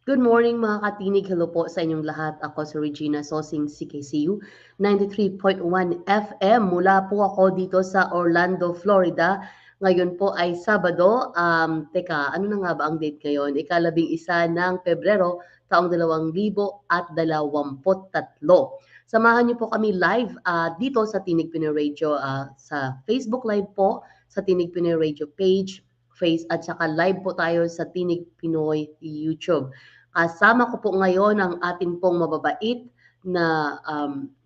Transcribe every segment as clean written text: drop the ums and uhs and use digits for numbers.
Good morning mga katinig. Hello po sa inyong lahat. Ako si Regina Sosing CKCU 93.1 FM. Mula po ako dito sa Orlando, Florida. Ngayon po ay Sabado. Teka, ano na nga ba ang date ngayon? Ika-11 ng Pebrero, taong 2023. Samahan niyo po kami live dito sa Tinig Pinoy Radio, sa Facebook Live po, sa Tinig Pinoy Radio page, Face at saka live po tayo sa Tinig Pinoy YouTube. Kasama ko po ngayon ang ating pong mababait na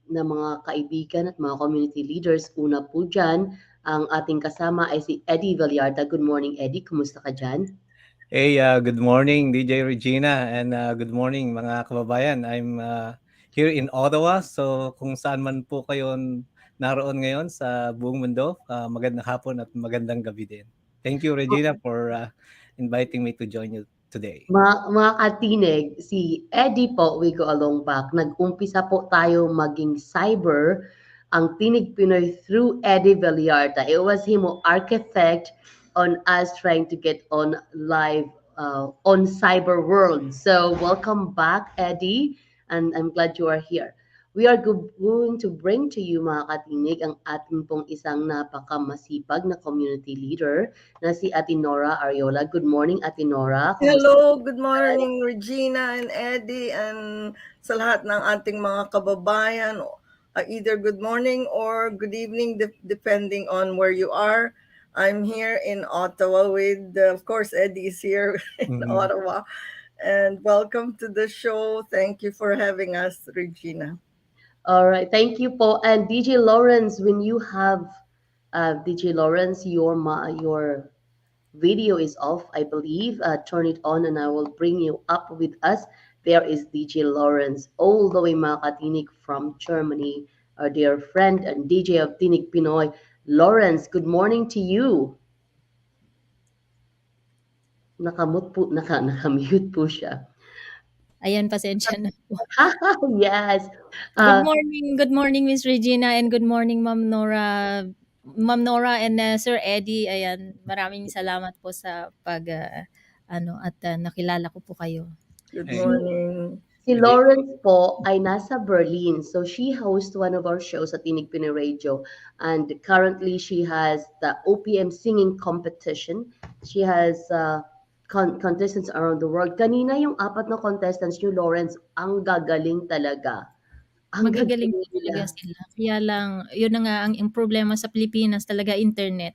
mga kaibigan at mga community leaders. Una po dyan, ang ating kasama ay si Eddie Villarta. Good morning, Eddie. Kumusta ka dyan? Hey, good morning, DJ Regina, and good morning mga kababayan. I'm here in Ottawa, so kung saan man po kayo naroon ngayon sa buong mundo, magandang hapon at magandang gabi din. Thank you, Regina, for inviting me to join you today. Mga katinig, si Eddie po, we go along back. Nag-umpisa po tayo maging cyber ang Tinig Pinoy through Eddie Villarta. It was him who architect on us trying to get on live on cyber world. So welcome back, Eddie, and I'm glad you are here. We are going to bring to you mga katinig ang ating pong isang napakamasipag na community leader na si Ate Nora Ariola. Good morning, Ate Nora. Kumusta? Hello, good morning Regina and Eddie and sa lahat ng ating mga kababayan. Either good morning or good evening depending on where you are. I'm here in Ottawa with, of course, Eddie is here in Ottawa. And welcome to the show. Thank you for having us, Regina. All right, thank you po. And DJ Lorens, when you have DJ Lorens, your video is off, I believe. Turn it on, and I will bring you up with us. There is DJ Lorens, all the way mga katinig from Germany, our dear friend and DJ of Tinig Pinoy. Lawrence, good morning to you. Nakamute po siya. Ayan, pasensya na po. Yes. Good morning, Miss Regina, and good morning, Ma'am Nora. Ma'am Nora and Sir Eddie, ayan, maraming salamat po sa nakilala ko po kayo. Good morning. Si Lawrence po ay nasa Berlin. So she hosts one of our shows at Tinig Pinoy Radio. And currently she has the OPM singing competition. She has contestants around the world. Kanina yung 4 na contestants niyo, Lawrence, ang gagaling talaga. Magagaling talaga sila. Kaya lang, yun na nga ang problema sa Pilipinas talaga, internet.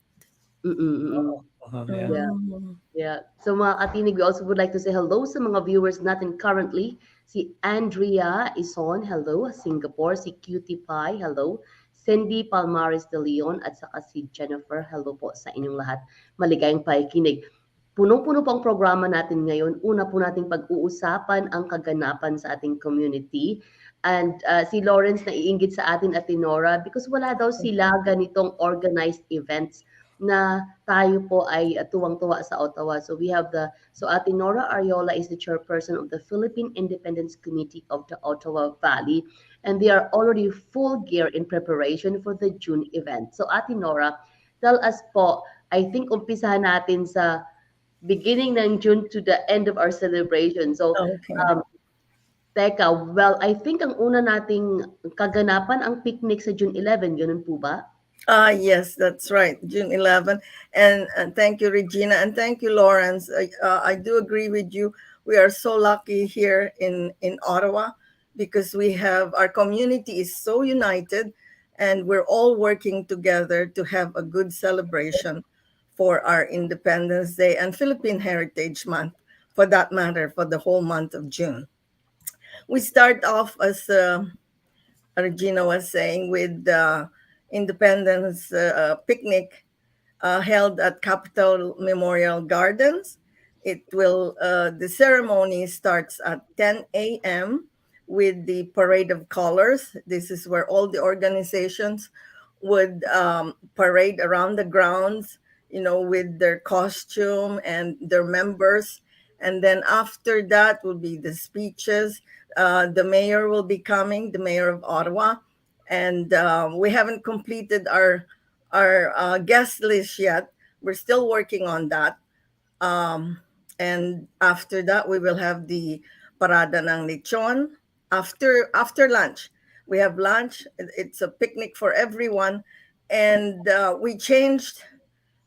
Yeah. So mga katinig, we also would like to say hello sa mga viewers natin currently. Si Andrea Ison, hello. Singapore. Si Cutie Pie, hello. Cindy Palmares de Leon at saka si Jennifer, hello po sa inyong lahat. Maligayang pakikinig. Punong-puno po ang programa natin ngayon. Una po nating pag-uusapan ang kaganapan sa ating community. And si Lawrence naiinggit sa atin at Nora because wala daw sila ganitong organized events na tayo po ay tuwang-tuwa sa Ottawa. So Ate Nora Ariola is the chairperson of the Philippine Independence Committee of the Ottawa Valley, and they are already full gear in preparation for the June event. So Ate Nora, tell us po, I think umpisahan natin sa beginning ng June to the end of our celebration. So teka, well, I think ang una nating kaganapan ang picnic sa June 11, ganun po ba? Yes, that's right. June 11. And thank you, Regina. And thank you, Lawrence. I do agree with you. We are so lucky here in Ottawa because our community is so united and we're all working together to have a good celebration for our Independence Day and Philippine Heritage Month, for that matter, for the whole month of June. We start off, as Regina was saying, with the Independence picnic held at Capitol Memorial Gardens. The ceremony starts at 10 a.m. with the Parade of Colors. This is where all the organizations would parade around the grounds, with their costume and their members. And then after that will be the speeches. The mayor will be coming, the mayor of Ottawa. And we haven't completed our guest list yet. We're still working on that. And after that, we will have the parada ng lechon. After lunch, we have lunch. It's a picnic for everyone, and we changed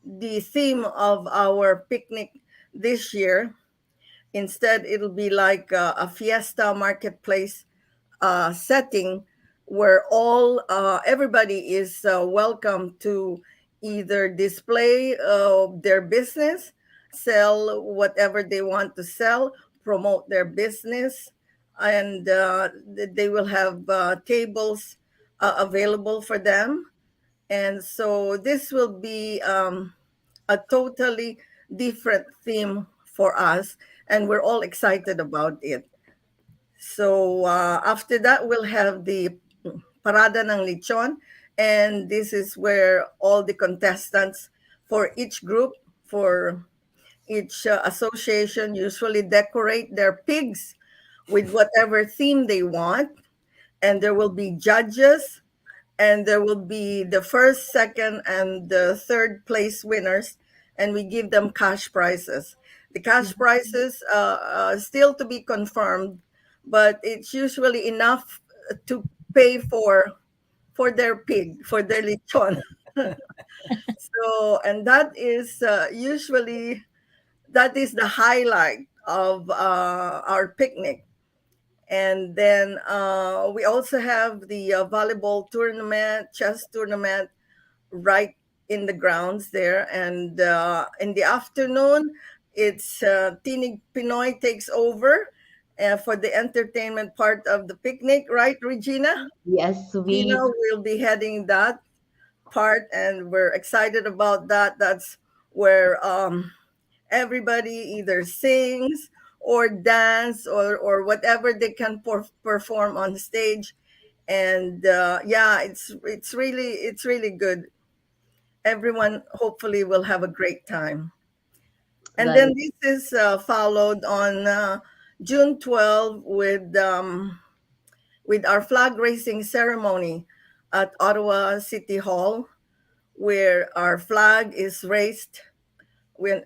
the theme of our picnic this year. Instead, it'll be like a fiesta marketplace setting where all everybody is welcome to either display their business, sell whatever they want to sell, promote their business, and they will have tables available for them. And so this will be a totally different theme for us, and we're all excited about it. So after that, we'll have the Parada ng Lechon, and this is where all the contestants for each group, for each association, usually decorate their pigs with whatever theme they want, and there will be judges, and there will be the first, second, and the third place winners, and we give them cash prizes. The cash prizes still to be confirmed, but it's usually enough to pay for their pig, for their lechon. So, and that is usually that is the highlight of our picnic. And then we also have the volleyball tournament, chess tournament, right in the grounds there. And in the afternoon, it's Tinig Pinoy takes over for the entertainment part of the picnic, right, Regina? Yes, Regina we will be heading that part, and we're excited about that. That's where everybody either sings or dance or whatever they can perform on stage. And yeah, it's really good. Everyone hopefully will have a great time. And that then is this is followed on June 12 with our flag raising ceremony at Ottawa City Hall, where our flag is raised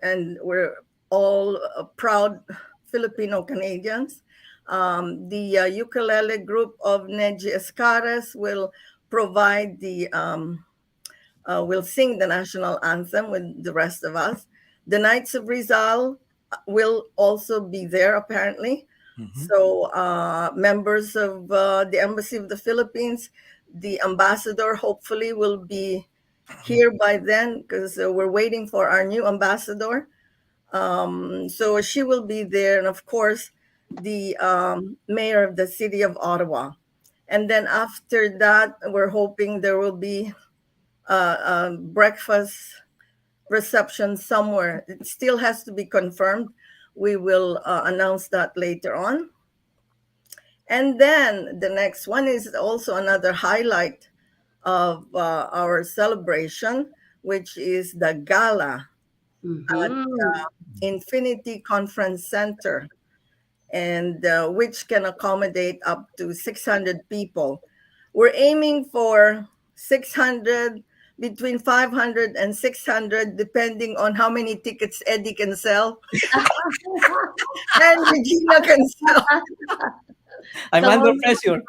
and we're all proud Filipino Canadians. The ukulele group of Neji Escaras will provide will sing the national anthem with the rest of us. The Knights of Rizal will also be there apparently. Mhm. So members of the Embassy of the Philippines, the ambassador hopefully will be here by then because we're waiting for our new ambassador. So she will be there, and of course, the mayor of the city of Ottawa. And then after that, we're hoping there will be a breakfast reception somewhere. It still has to be confirmed. We will announce that later on. And then the next one is also another highlight of our celebration, which is the gala at mm-hmm. Infinity Conference Center, and which can accommodate up to 600 people. We're aiming for 600, between 500 and 600, depending on how many tickets Eddie can sell and Regina can sell. I'm Come under on. pressure.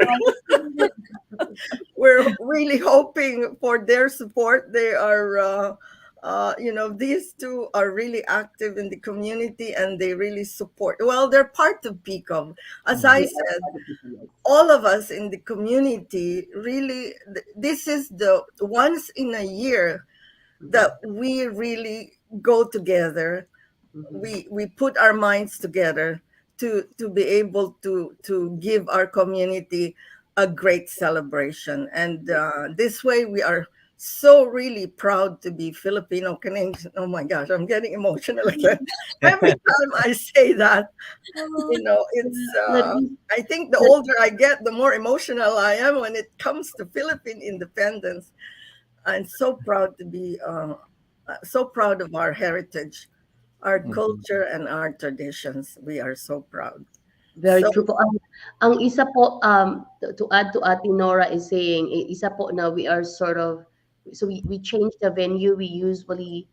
We're really hoping for their support. They are, these two are really active in the community and they really support. Well, they're part of PICOM. As Mhm. I They are said, part of the yes. all of us in the community really, this is the once in a year Mm-hmm. that we really go together. Mm-hmm. We put our minds together to be able to give our community a great celebration, and this way we are so really proud to be Filipino Canadian. Oh my gosh, I'm getting emotional again every time I say that. Oh, It's At least I think the that older I get, the more emotional I am when it comes to Philippine independence. I'm so proud to be so proud of our heritage, our Mhm. culture, and our traditions. We are so proud. very So, true po. Ang isa po, to add to Ate Nora is saying, isa po na we are sort of, so we changed the venue. We usually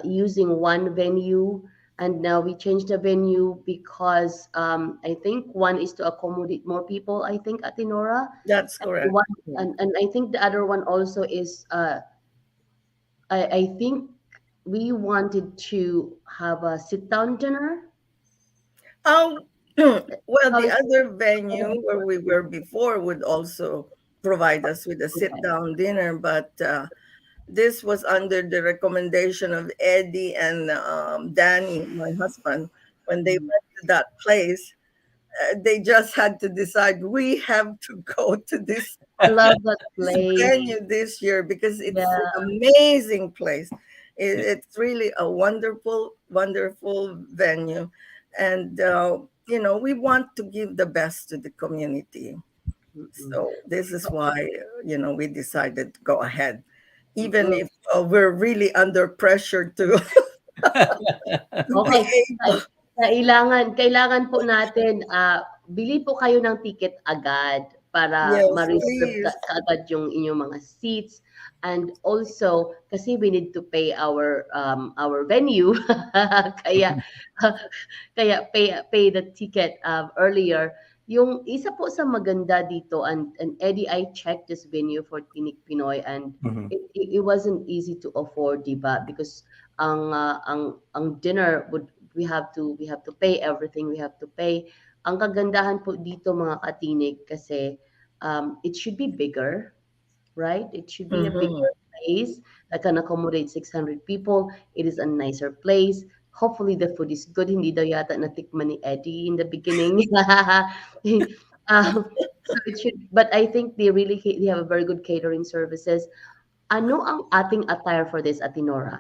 using one venue and now we changed the venue because I think one is to accommodate more people. I think at Tinora, That's and correct. one Yeah. and I think the other one also is I think we wanted to have a sit down dinner. Oh, well, How the is other venue where we were before would also provide us with a sit okay. down dinner, but this was under the recommendation of Eddie and Danny, my husband. When they Mhm. went to that place, they just had to decide we have to go to I love that this place. venue this year because it's Yeah. an amazing place. Yeah. It's really a wonderful, wonderful venue. And, we want to give the best to the community. Mm-mm. So this is why, we decided to go ahead, even Mm-mm. if we're really under pressure to, to be Okay. able. Kailangan po natin, bili po kayo ng ticket agad para Yes, ma-reserve please. kaagad yung inyong mga seats. And also, kasi we need to pay our venue. Kaya, kaya pay the ticket earlier. Yung isa po sa maganda dito, and Eddie, I checked this venue for Tinig Pinoy, and Mhm. it wasn't easy to afford, diba? Because ang dinner would we have to pay everything, we have to pay. Ang kagandahan po dito mga katinig kasi it should be bigger, right? It should be a Hmm. bigger place that can accommodate 600 people. It is a nicer place. Hopefully the food is good. Hindi daw yata natikman ni Eddie in the beginning. So it should, but I think they have a very good catering services. Ano ang ating attire for this, Atinora?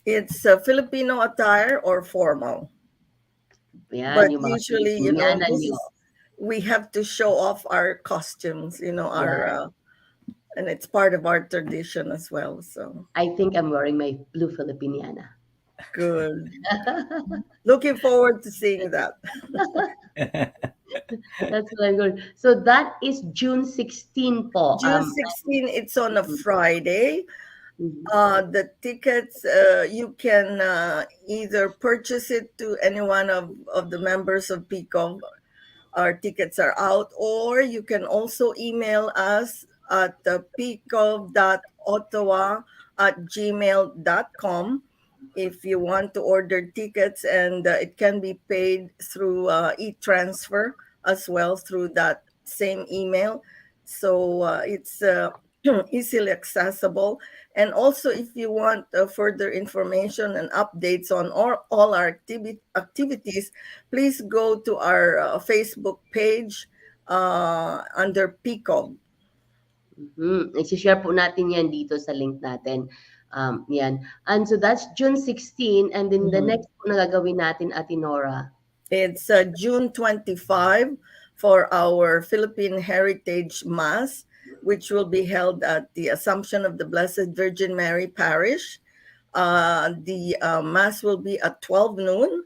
It's Filipino attire or formal. Yan, But yung mga usually, Pilipinyana this nyo. is we have to show off our costumes, our Yan. and it's part of our tradition as well. So I think I'm wearing my blue Filipiniana. good. Looking forward to seeing that. That's what I'm going. So that is June 16 po. June 16, it's on a Mhm, Friday. mhm, The tickets, you can either purchase it to any one of the members of PICO. Our tickets are out, or you can also email us at pico.ottawa@gmail.com if you want to order tickets, and it can be paid through e-transfer as well through that same email. So it's easily accessible. And also, if you want further information and updates on all our activities, please go to our Facebook page under PICO. mhm. I-share po natin yan dito sa link natin. Yan. And so that's June 16. And then the Mhm. next po na gagawin natin, Atinora. It's June 25 for our Philippine Heritage Mass, which will be held at the Assumption of the Blessed Virgin Mary Parish. The Mass will be at 12 noon,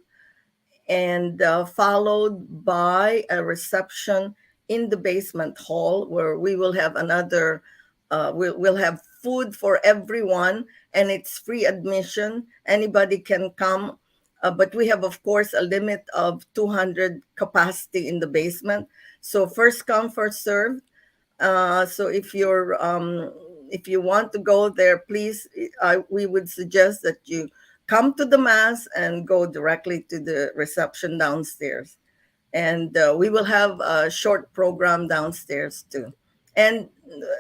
and followed by a reception in the basement hall where we will have another we'll have food for everyone, and it's free admission. Anybody can come, but we have, of course, a limit of 200 capacity in the basement, so first come first serve. So if you want to go there, please, we would suggest that you come to the mass and go directly to the reception downstairs. And we will have a short program downstairs too. And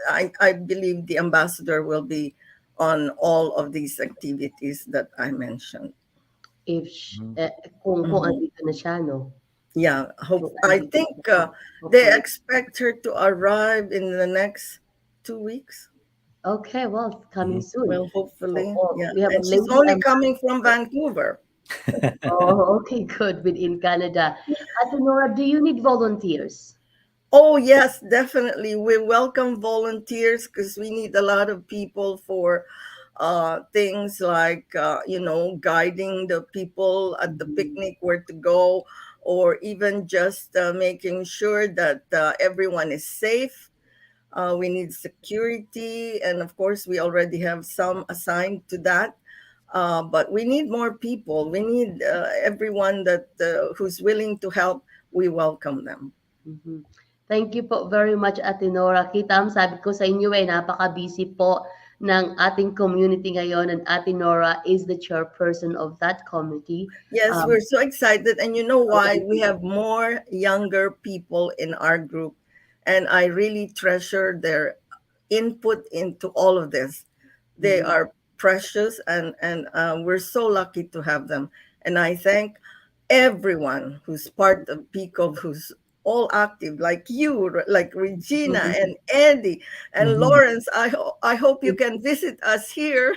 I believe the ambassador will be on all of these activities that I mentioned. If Mhm. kung Mhm. andito na siya, no? Yeah, Kung I andito think na siya, they hopefully. expect her to arrive in the next 2 weeks. Okay, well, coming Mhm. soon. Well, hopefully, Oh, yeah. we have a And she's lady only coming from ambassador. Vancouver. Oh, okay, good. Within Canada. Ate Nora, do you need volunteers? Oh, yes, definitely. We welcome volunteers because we need a lot of people for things like, guiding the people at the Mhm. picnic where to go, or even just making sure that everyone is safe. We need security. And of course, we already have some assigned to that. But we need more people. We need everyone that who's willing to help. We welcome them. Mhm. Thank you po very much, Ate Nora. Kita sabi ko sa inyo napaka-busy po ng ating community ngayon, and Ate Nora is the chairperson of that committee. Yes, we're so excited. And you know why? We Already. have more younger people in our group. And I really treasure their input into all of this. They Mhm. are precious, and we're so lucky to have them. And I thank everyone who's part of PICOV, who's all active, like you, like Regina Mhm. and Eddie and Mhm. Lawrence. I hope you can visit us here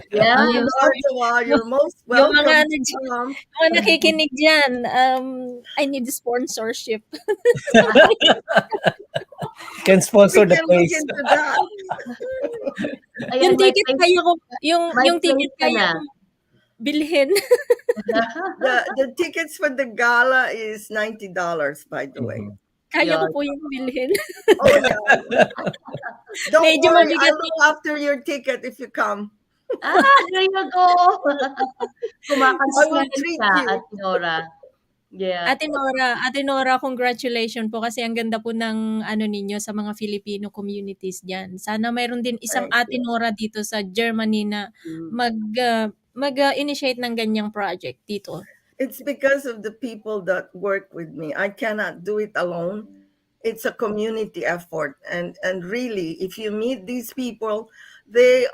Yeah, in Yes. Lord. Ottawa. You're most Yung mga welcome ano to come. yung mga nakikinig diyan, I need sponsorship. Can We sponsor the can look place. into that. Ayan, Yung ticket kaya ko may yung ticket place ka kaya na. kong bilhin. The tickets for the gala is $90, by the way. Mhm. Kaya ko Yun. po yung bilhin. Oh yeah. Don't Medyo worry, mabigat I'll look yung after your ticket if you come. There you go. I Kumakanta will yan treat siya, you. Ate Nora. Yeah. Ate Nora, congratulations po kasi ang ganda po ng ano ninyo sa mga Filipino communities diyan. Sana mayroon din isang Thank Ate you. Nora dito sa Germany na Mm. mag-initiate ng ganyang project dito. It's because of the people that work with me. I cannot do it alone. It's a community effort, and really, if you meet these people, they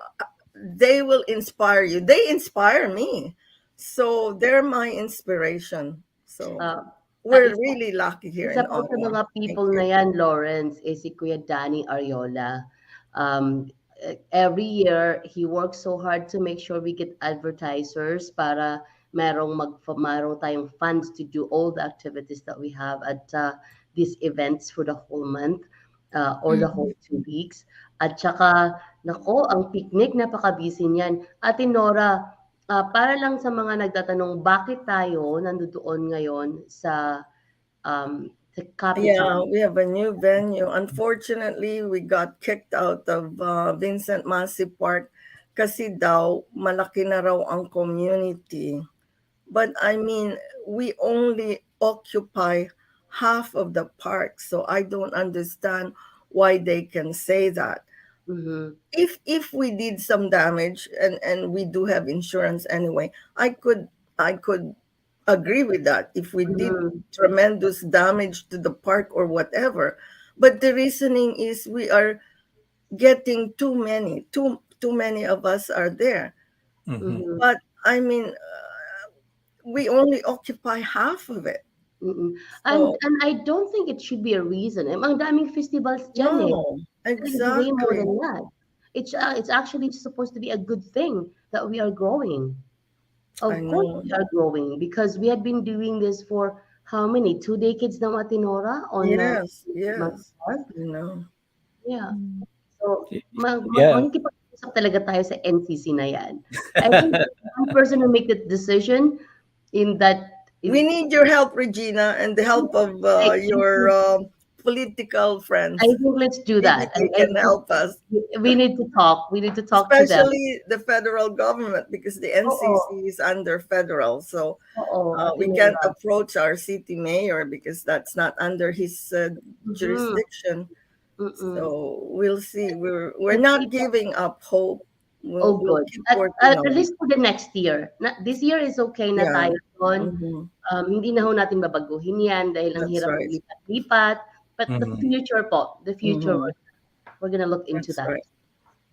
they will inspire you. They inspire me, so they're my inspiration. So Ah, we're isa really lucky here isa in po sa Ottawa. mga Thank people you. na yan, Lawrence, is si Kuya Danny Ariola. Every year, he works so hard to make sure we get advertisers para merong tayong funds to do all the activities that we have at these events for the whole month or the Mm. whole 2 weeks. At saka, nako, ang picnic, napaka-busy niyan. Ate Nora, para lang sa mga nagtatanong, bakit tayo nandoon ngayon sa capital? Yeah, we have a new venue. Unfortunately, we got kicked out of Vincent Massey Park kasi daw malaki na raw ang community. But I mean, we only occupy half of the park, so I don't understand why they can say that. Mhm. If we did some damage, and we do have insurance anyway, I could agree with that if we did Mhm. tremendous damage to the park or whatever. But the reasoning is we are getting too many of us are there. Mhm. Mhm. But I mean, we only occupy half of it. Mm. So And I don't think it should be a reason. Ang daming festivals diyan eh. no, I think it's way more exactly. than that. It's actually supposed to be a good thing that we are growing. I Of course know. we are growing because we had been doing this for how many? 2 decades now, Ate Nora, on Yes, Mountain yes. Park. You know. Yeah. Mm. So, Yeah. makikipag-usap talaga tayo sa NCC na yan. I think one person who make that decision in that We is need your help, Regina, and the help of your political I friends. think let's do Maybe that. they I can think help us, we need to talk. We need to talk to them. especially the federal government, because the Oo, NCC is under federal. So oo, Ate we can't Nora. approach our city mayor because that's not under his Mhm, jurisdiction. mm. So we'll see. We're Let's not keep that. giving up hope. We'll Oh, we'll good. keep working At on it. least for the next year. This year is okay na Yeah. tayo doon. Hmm. Hindi na ho natin babaguhin yan dahil ang That's hirap right. lipat-lipat. But the Mhm. future po, the future, Hmm. we're gonna look into That's that. right.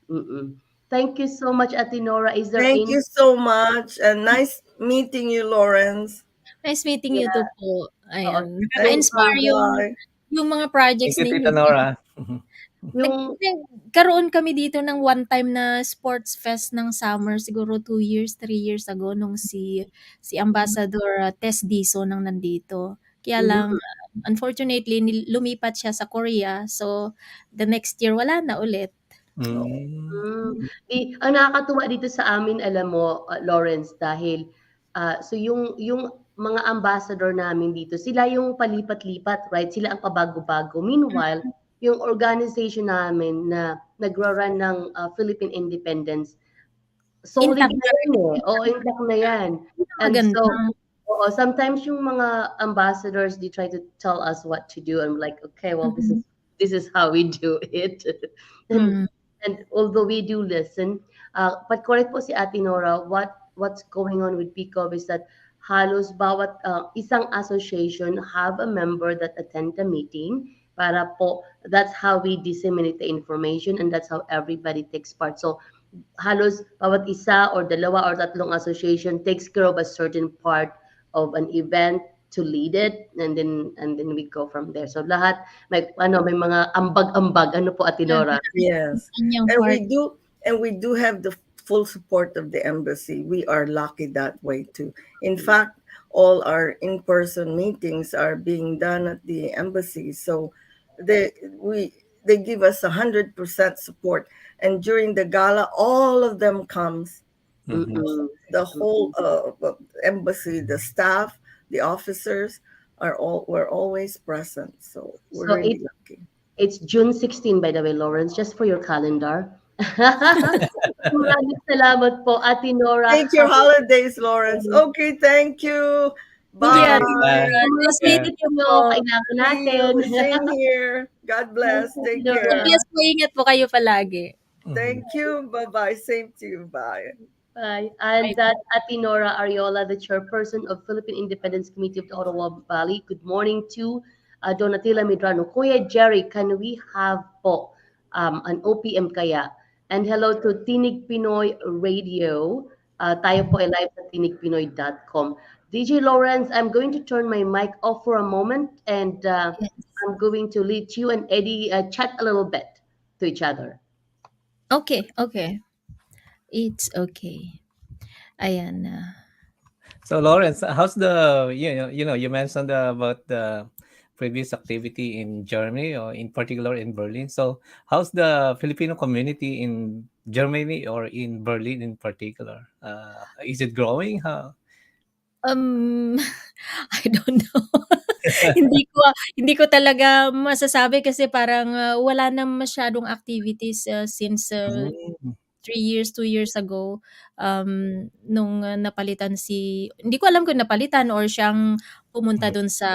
Mm. Thank you so much, Ate Nora. Is there Thank any? you so much, and nice meeting you, Lawrence. Nice meeting you Yeah, too po. oo. Ayan, Thank you. nakaka-inspire Bye. yung mga Thank projects you, ninyo Tita diyan. Nora. Mhm. Yung, Nagkaroon kami dito ng one time na sports fest ng summer, siguro 2 years, 3 years ago nung si Ambassador Tess Dizon ang nandito. Kaya lang, mhm. unfortunately, lumipat siya sa Korea. So, the next year, wala na ulit. Oh. Mm. Ang nakakatuwa dito sa amin, alam mo, Lawrence, dahil so yung mga ambassador namin dito, sila yung palipat-lipat, right? Sila ang pabago-bago. Meanwhile, yung organization namin na nagra-run ng Philippine Independence, solid Intact na pa yan, rin. eh. Oo, intact na yan. Yun ang And maganda. so, oo, sometimes yung mga ambassadors, they try to tell us what to do. I'm like, okay, well, Mhm. this is how we do it. and Mm. and although we do listen, but correct po si Ate Nora, what's going on with PCOV is that halos bawat isang association have a member that attend the meeting para po that's how we disseminate the information and that's how everybody takes part. So halos bawat isa or dalawa or tatlong association takes care of a certain part of an event to lead it and then we go from there. So lahat may mga ambag-ambag ano po Atinora. Yes. Kanyang And part. we do have the full support of the embassy. We are lucky that way too. In fact, all our in-person meetings are being done at the embassy. So they we they give us 100% support. And during the gala, all of them comes. Mhm. Mm-mm. The whole embassy, the staff, the officers were always present. So we're So really lucky. it's June 16 by the way, Lawrence, just for your calendar. Maraming salamat po Ate Nora. Take your holidays, Lawrence. Okay, thank you. Thank you, Bye. Ate Nora. Nice Sumunod Yeah. meeting you ninyo, po. kailangan See natin. you. Same here. God Thank bless. you, Ate Take Nora. God care. bless po. Ingat po kayo palagi. Mhm. Thank you. Bye bye. Same to you. Bye. Bye. And Bye. that Ate Nora Ariola, the chairperson of Philippine Independence Committee of the Ottawa Valley. Good morning to Donatilla Medrano. Kuya Jerry, can we have po an OPM kaya? And hello to Tinig Pinoy Radio. Tayo po ay live sa tinigpinoy.com. DJ Lawrence, I'm going to turn my mic off for a moment and Yes. I'm going to let you and Eddie chat a little bit to each other. Okay, okay. It's okay. Ayan na. So Lawrence, how's the you mentioned about the previous activity in Germany or in particular in Berlin. So how's the Filipino community in Germany or in Berlin in particular? Is it growing? How? Um, I don't know. Hindi ko talaga masasabi kasi parang, wala na masyadong activities, since, Mm, 3 years, 2 years ago, nung, napalitan hindi ko alam kung napalitan or siyang pumunta mhm, dun sa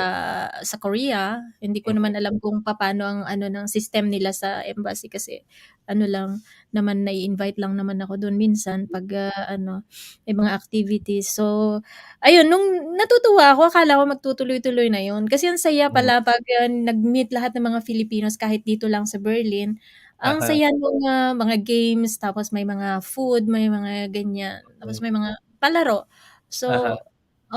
Korea. Hindi ko naman alam kung papaano ang ano ng system nila sa embassy kasi ano lang naman, nai-invite lang naman ako dun minsan 'pag, may mga activities. So, ayun nung natutuwa ako akala ko magtutuloy-tuloy na yun kasi ang saya mhm. pala 'pag, nag-meet lahat ng mga Filipinos kahit dito lang sa Berlin. Ang Aha, saya nung, mga games, tapos may mga food, may mga ganyan, tapos mm, may mga palaro. aha, So,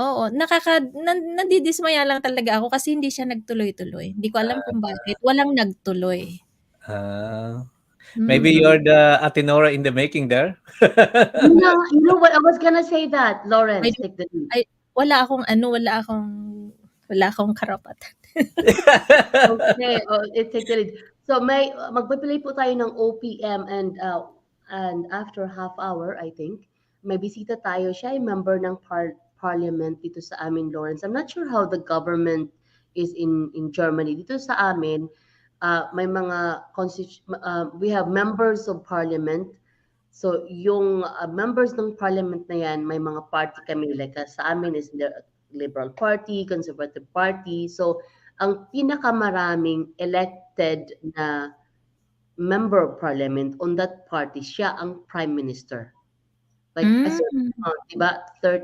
oo, nadidismaya lang talaga ako kasi hindi siya nagtuloy-tuloy. Hindi ko alam kung bakit, walang nagtuloy. ah. Maybe Mm. you're the Atenora in the making there. You know what? I was gonna say that. Ay Lawrence, take the lead. ay wala akong karapatan. Okay, take the lead. So magpe-play po tayo ng OPM and after half hour, I think, may bisita tayo. Siya ay member ng parliament dito sa amin, Lawrence. I'm not sure how the government is in Germany. Dito sa amin, may mga we have members of parliament. So, yung members ng parliament na yan, may mga party kami. Like sa amin is the Liberal Party, Conservative Party. So, ang pinakamaraming elected na member of parliament on that party, siya ang prime minister. Like, a certain Hmm. amount, diba?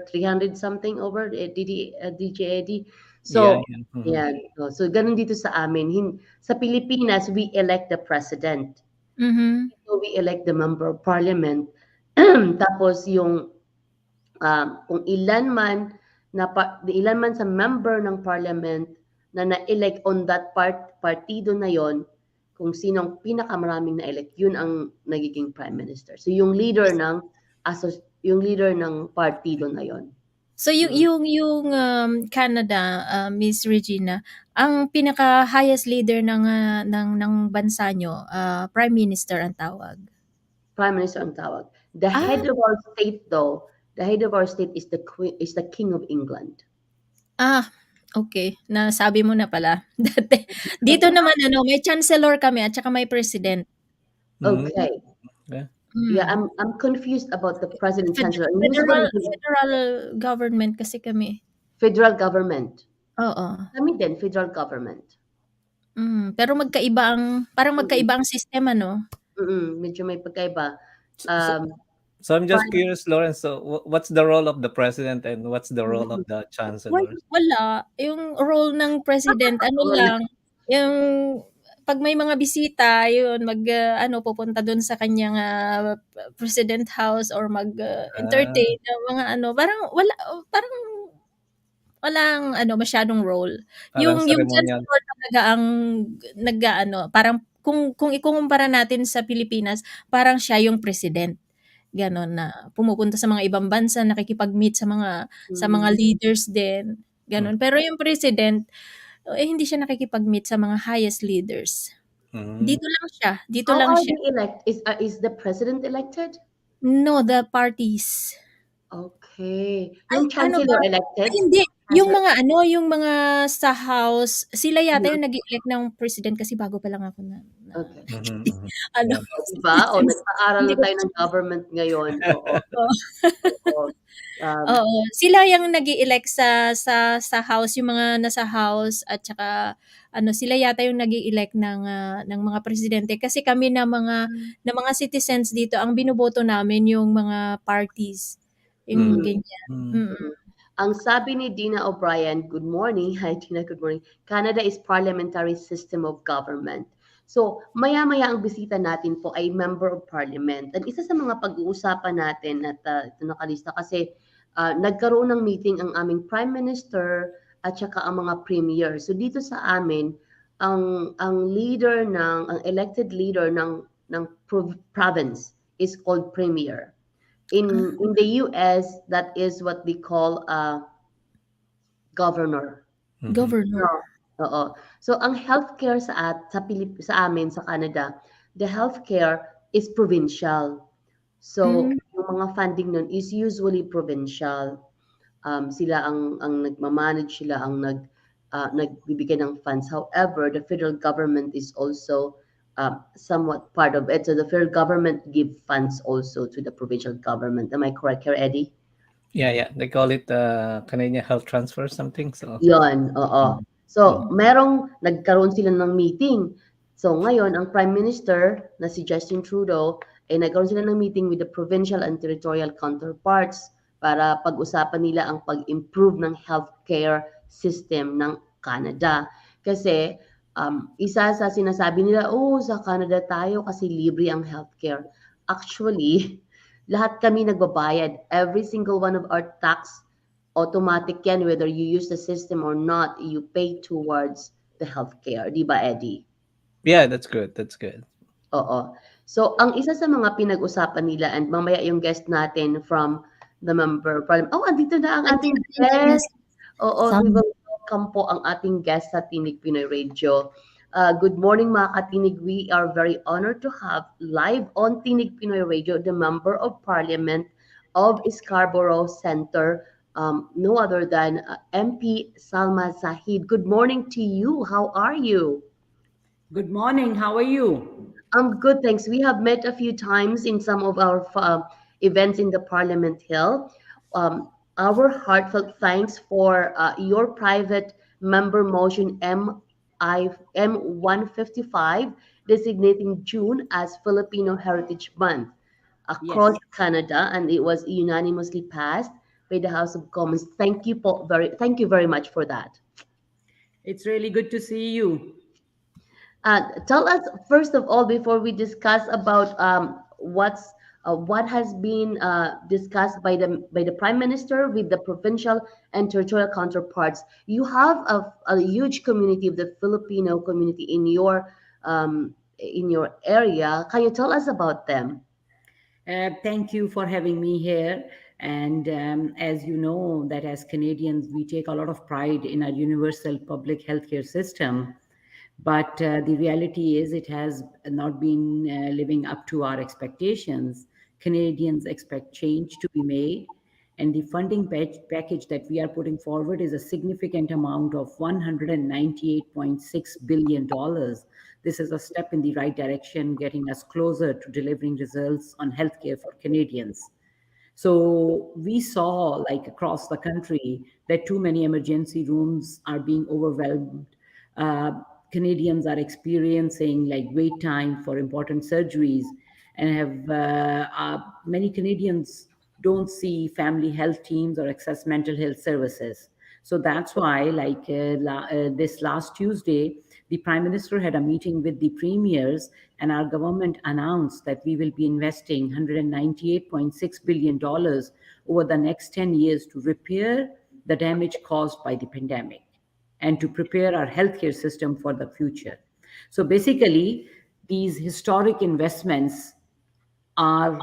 300 something over, DJ Eddie. Yeah, So, yeah. Mhm. yan. So, ganun dito sa amin. Sa Pilipinas, we elect the president. Mhm. So we elect the member of parliament. Tapos yung kung ilan man sa member ng parliament na na-elect on that partido na yon, kung sinong pinakamaraming na-elect, yun ang nagiging prime minister. So yung leader ng partido na yon. So Canada, Miss Regina, ang pinaka-highest leader ng bansa niyo, Prime Minister ang tawag? Prime minister ang tawag. The Ah, head of our state though, the head of our state is the King of England. okay. Nasabi mo na pala. Dati dito naman may chancellor kami at saka may president. Mm, Okay. yeah. Yeah, Mm. I'm confused about the president chancellor. And Federal usually federal government kasi kami. federal government. Oo. Kami din, federal government. Pero parang Mm, magkaiba ang sistema 'no? medyo may pagkaiba. So, so, Um, so I'm just Prime, curious, Lawrence. So what's the role of the president and what's the role of mm, the chancellor? Wala, yung role ng president ano wala. lang, yung 'pag may mga bisita yun ano pupunta dun sa kanyang, president house or Ah, entertain ng mga ano, parang walang ano masyadong role. parang Yung ceremonial. chancellor talaga ang nag-aano, parang kung ikukumpara natin sa Pilipinas, parang siya yung president, gano'n na pumupunta sa mga ibang bansa, nakikipag-meet sa mga Mm, leaders din, Mm. gano'n. Pero yung president, hindi siya nakikipag-meet sa mga highest leaders. Mm. Dito how lang are siya. they elect? Is the president elected? No, the parties. Okay. Ay Yung ano ba? chancellor Ay elected? hindi, Chancellor. yung mga sa house, sila yata Mhm. yung nag-elect ng president kasi bago pa lang ako na Okay. Mhm, mhm. ano, Yeah. O, diba? O, nagpaaral hindi na ko tayo ng government ngayon. Oo. oo, Oo. Um, oo. Sila yung nag-i-elect sa house, yung mga nasa house at saka ano, sila yata yung nag-i-elect ng mga presidente kasi kami na mga citizens dito ang binoboto namin yung mga parties, yung Mm. mm, ganyan. Mm. Mm. mm. Ang sabi ni Dina O'Brien, good morning. Hi, Dina, good morning. Canada is parliamentary system of government. So, maya-maya ang bisita natin po ay member of parliament. At isa sa mga pag-uusapan natin at ito nakalista kasi nagkaroon ng meeting ang aming prime minister at saka ang mga premier. So, dito sa amin, ang leader ang elected leader ng province is called premier. In the US, that is what they call a governor. Mhm. No. Governor. Oo. So ang healthcare sa amin sa Canada, the healthcare is provincial. So Hmm, yung mga funding nun is usually provincial. Sila ang nagmamanage, sila ang nagbibigay ng funds. However, the federal government is also somewhat part of it. So the federal government give funds also to the provincial government. Am I correct here, Eddie? Yeah, yeah. They call it Canadian Health Transfer something. So. Yon, oo. Mm. Mm. So, nagkaroon sila ng meeting. So, ngayon, ang Prime Minister na si Justin Trudeau, ay nagkaroon sila ng meeting with the provincial and territorial counterparts para pag-usapan nila ang pag-improve ng healthcare system ng Canada. Kasi, isa sa sinasabi nila, oh, sa Canada tayo kasi libre ang healthcare. Actually, lahat kami nagbabayad. Every single one of our tax automatic yan whether you use the system or not, you pay towards the healthcare, di ba, Eddie? Yeah, that's good. That's good. Oo. So, ang isa sa mga pinag-usapan nila and mamaya yung guest natin from the member problem. Oh, andito na ang ating andito na yung guest. Oo, we Sam. will welcome po ang ating guest sa Tinig Pinoy Radio. Good morning mga katinig. We are very honored to have live on Tinig Pinoy Radio the Member of Parliament of Scarborough Center, no other than MP Salma Zahid. Good morning to you. How are you? Good morning. How are you? I'm good, thanks. We have met a few times in some of our events in the Parliament Hill. Our heartfelt thanks for your private member motion M155 designating June as Filipino Heritage Month across Yes, Canada, and it was unanimously passed by the House of Commons. Thank you very much for that. it's really good to see you. Tell us first of all before we discuss about what has been discussed by the prime minister with the provincial and territorial counterparts. You have a huge community of the Filipino community in your area. Can you tell us about them? Thank you for having me here. And as you know, that as Canadians, we take a lot of pride in our universal public healthcare system. But the reality is, it has not been living up to our expectations. Canadians expect change to be made, and the funding package that we are putting forward is a significant amount of $198.6 billion. This is a step in the right direction, getting us closer to delivering results on healthcare for Canadians. So we saw, like across the country, that too many emergency rooms are being overwhelmed. Uh, Canadians are experiencing like wait time for important surgeries, and have many Canadians don't see family health teams or access mental health services. So that's why, like this last Tuesday, the Prime Minister had a meeting with the premiers, and our government announced that we will be investing $198.6 billion over the next 10 years to repair the damage caused by the pandemic and to prepare our healthcare system for the future. So basically, these historic investments are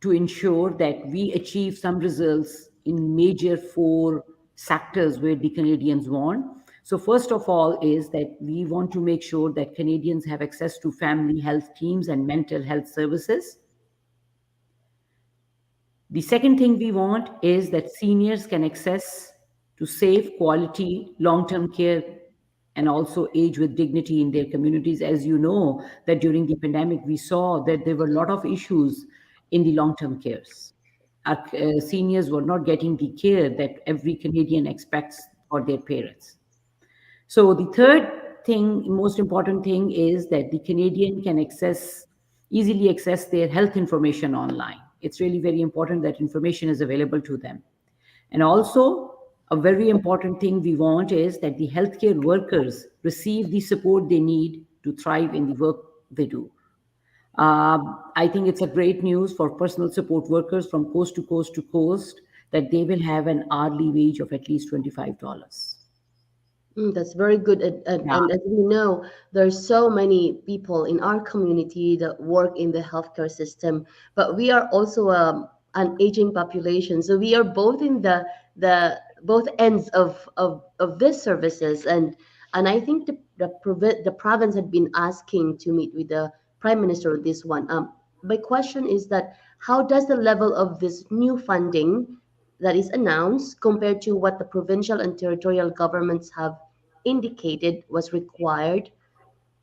to ensure that we achieve some results in major four sectors where the Canadians want. So first of all is that we want to make sure that Canadians have access to family health teams and mental health services. The second thing we want is that seniors can access to safe, quality, long-term care and also age with dignity in their communities. As you know, that during the pandemic, we saw that there were a lot of issues in the long-term cares. Our seniors were not getting the care that every Canadian expects for their parents. So the third thing, most important thing, is that the Canadian can easily access their health information online. It's really very important that information is available to them. And also, a very important thing we want is that the healthcare workers receive the support they need to thrive in the work they do. I think it's a great news for personal support workers from coast to coast to coast that they will have an hourly wage of at least $25. That's very good. Yeah. And as we know, there's so many people in our community that work in the healthcare system, but we are also an aging population. So we are both in the both ends of this services. And I think the province had been asking to meet with the Prime Minister on this one. My question is that how does the level of this new funding that is announced compared to what the provincial and territorial governments have indicated was required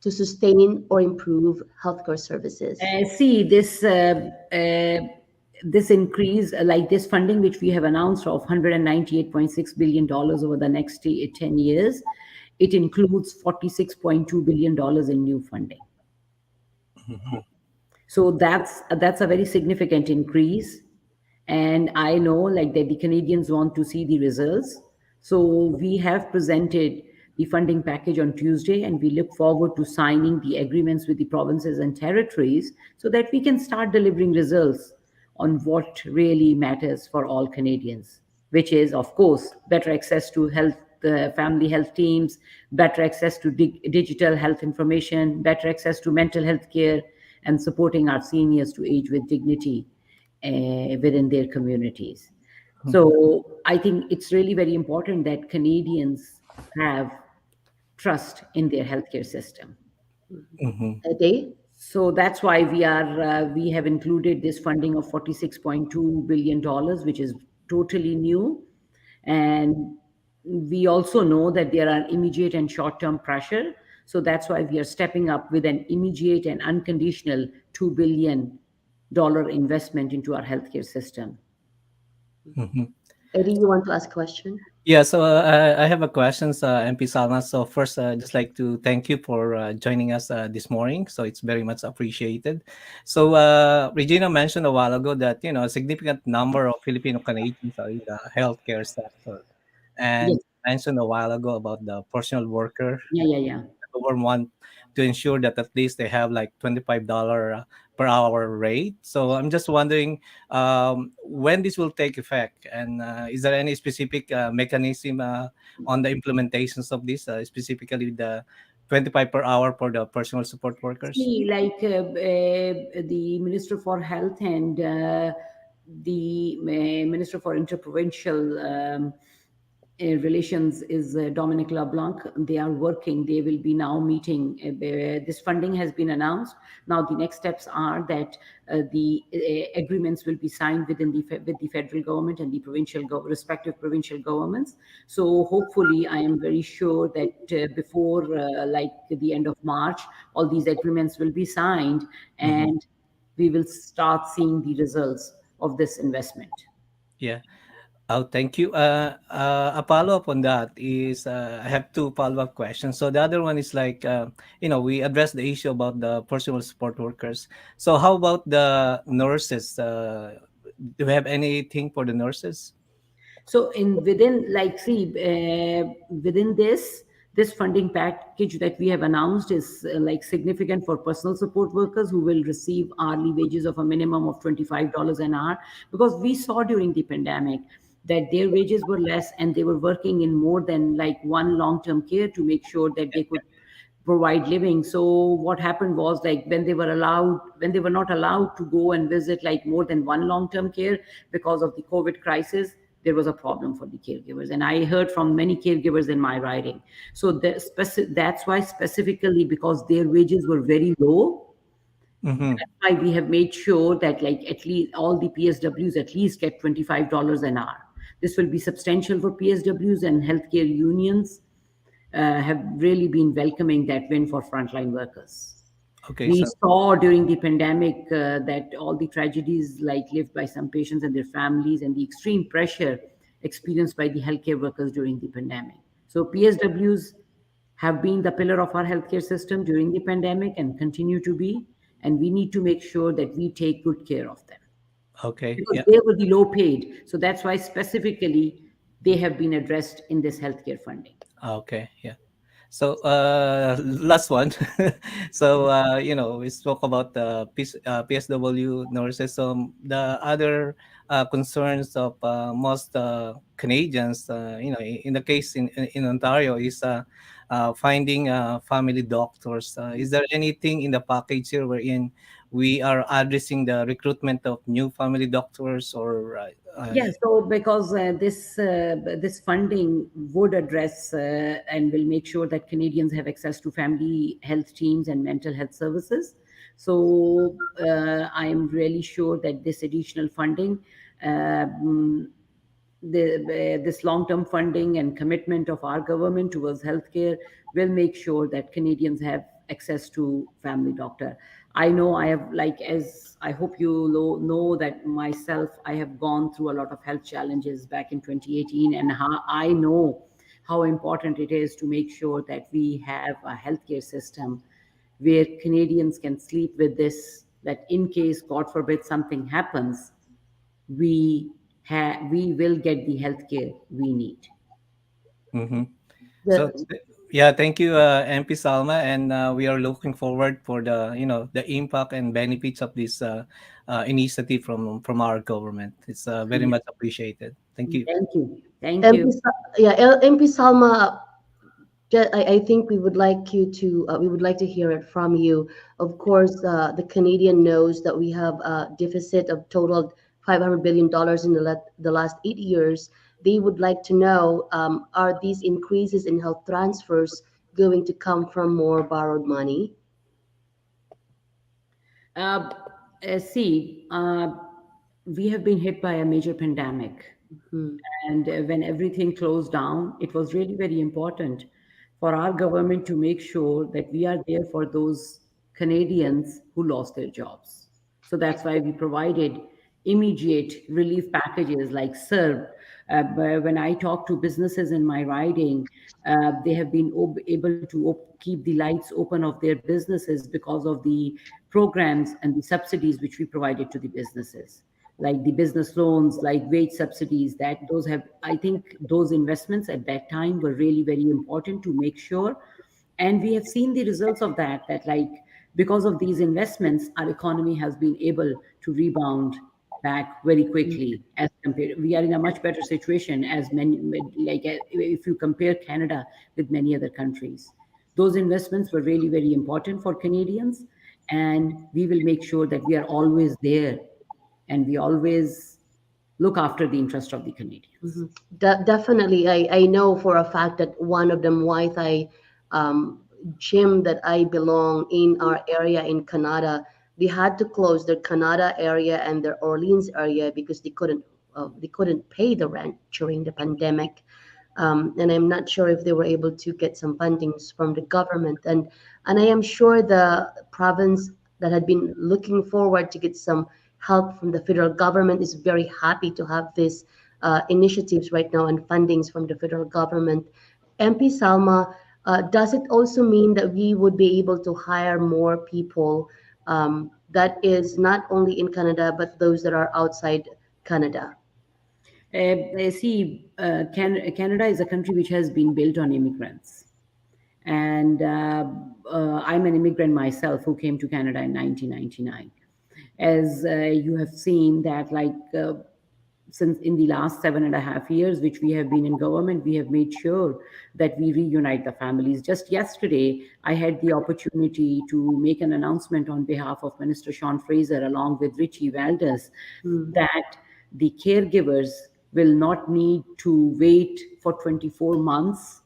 to sustain or improve healthcare services? See this increase, like this funding which we have announced of $198.6 billion over the next 10 years, it includes $46.2 billion in new funding. So that's a very significant increase, and I know like that the Canadians want to see the results. So we have presented the funding package on Tuesday, and we look forward to signing the agreements with the provinces and territories so that we can start delivering results on what really matters for all Canadians, which is, of course, better access to health, family health teams, better access to digital health information, better access to mental health care, and supporting our seniors to age with dignity within their communities. So I think it's really very important that Canadians have trust in their healthcare system. A day? So that's why we have included this funding of $46.2 billion, which is totally new. And we also know that there are immediate and short-term pressure. So that's why we are stepping up with an immediate and unconditional $2 billion investment into our healthcare system. Eddie, you want to ask a question? Yeah, so I have a question, MP Salma. So first, just like to thank you for joining us this morning. So it's very much appreciated. So Regina mentioned a while ago that a significant number of Filipino Canadians are in the healthcare sector, Yes. and mentioned a while ago about the personal worker. Yeah. The government want to ensure that at least they have like $25 per hour rate. So I'm just wondering when this will take effect, and is there any specific mechanism on the implementations of this, specifically the 25 per hour for the personal support workers? See, like the Minister for Health and the Minister for Interprovincial relations is Dominic LeBlanc. They are working. They will be now meeting. This funding has been announced. Now the next steps are that the agreements will be signed within with the federal government and the respective provincial governments. So hopefully, I am very sure that before like the end of March, all these agreements will be signed, Mhm. and we will start seeing the results of this investment. Yeah. Oh, thank you. A follow-up on that is, I have two follow-up questions. So the other one is like, we addressed the issue about the personal support workers. So how about the nurses? Do we have anything for the nurses? So in within like see within this funding package that we have announced is like significant for personal support workers who will receive hourly wages of a minimum of $25 an hour, because we saw during the pandemic that their wages were less and they were working in more than like one long-term care to make sure that they could provide living. So what happened was, like, when they were not allowed to go and visit like more than one long-term care because of the COVID crisis, there was a problem for the caregivers, and I heard from many caregivers in my writing. So that's why, specifically because their wages were very low, Mm-hmm. that's why we have made sure that like at least all the PSWs at least get $25 an hour. This will be substantial for PSWs, and healthcare unions have really been welcoming that win for frontline workers. Okay, We so saw during the pandemic that all the tragedies like lived by some patients and their families, and the extreme pressure experienced by the healthcare workers during the pandemic. So PSWs have been the pillar of our healthcare system during the pandemic and continue to be, and we need to make sure that we take good care of them okay, because yeah. they were the low paid. So that's why specifically they have been addressed in this healthcare funding. Okay, yeah. So, last one. So, we spoke about the PSW nurses. So, the other concerns of most Canadians, in the case in Ontario, is finding family doctors. Is there anything in the package here wherein we are addressing the recruitment of new family doctors, or Yeah, so because this funding would address and will make sure that Canadians have access to family health teams and mental health services. So I'm really sure that this additional funding, um, this long-term funding and commitment of our government towards healthcare will make sure that Canadians have access to family doctor. I know I have, like, as I hope you know that myself, I have gone through a lot of health challenges back in 2018, and how I know how important it is to make sure that we have a healthcare system where Canadians can sleep with this, that in case, God forbid, something happens, we will get the healthcare we need. mm-hmm. So, The, yeah, thank you, MP Salma, and we are looking forward for the impact and benefits of this initiative from our government. It's very Yeah. much appreciated. Thank you. Thank you. Thank MP, you. yeah, MP Salma, I think we would like to hear it from you. Of course, the Canadian knows that we have a deficit of total $500 billion in the last 8 years. They would like to know, are these increases in health transfers going to come from more borrowed money? Uh, See, we have been hit by a major pandemic. Hmm. And when everything closed down, it was really very important for our government to make sure that we are there for those Canadians who lost their jobs. So that's why we provided immediate relief packages like SERB. But when I talk to businesses in my riding, they have been able to keep the lights open of their businesses because of the programs and the subsidies which we provided to the businesses, like the business loans, like wage subsidies. That those have, I think, those investments at that time were really very important to make sure. And we have seen the results of that, that like because of these investments, our economy has been able to rebound back very quickly. As compared, we are in a much better situation as many, like if you compare Canada with many other countries. Those investments were really very important for Canadians, and we will make sure that we are always there, and we always look after the interest of the Canadians. Definitely, I know for a fact that one of the Muay Thai um, gym that I belong in our area in Canada, they had to close their Canada area and their Orleans area because they couldn't pay the rent during the pandemic. And I'm not sure if they were able to get some fundings from the government. And I am sure the province that had been looking forward to get some help from the federal government is very happy to have these initiatives right now and fundings from the federal government. MP Salma, does it also mean that we would be able to hire more people that is not only in Canada but those that are outside Canada? Canada is a country which has been built on immigrants. And I'm an immigrant myself who came to Canada in 1999. As you have seen that, since in the last 7.5 years, which we have been in government, we have made sure that we reunite the families. Just yesterday, I had the opportunity to make an announcement on behalf of Minister Sean Fraser, along with Richie Valdez, that the caregivers will not need to wait for 24 months.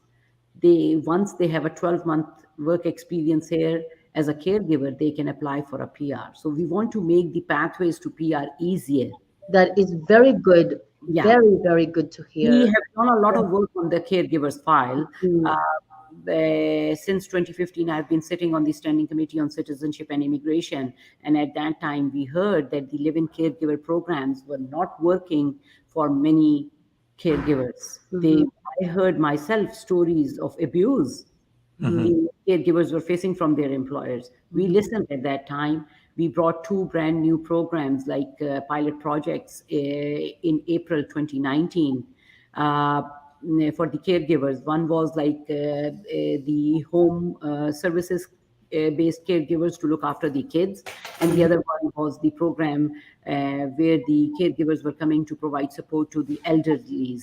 Once they have a 12-month work experience here as a caregiver, they can apply for a PR. So we want to make the pathways to PR easier. That is very good, Yeah. very, very good to We hear. have done a lot of work on the caregivers file. Since 2015, I've been sitting on the Standing Committee on Citizenship and Immigration. And at that time, we heard that the live-in caregiver programs were not working for many caregivers. I heard myself stories of abuse the caregivers were facing from their employers. We listened at that time. We brought 2 brand new programs like pilot projects in April 2019 for the caregivers. One was the home services based caregivers to look after the kids, and the other one was the program where the caregivers were coming to provide support to the elderly.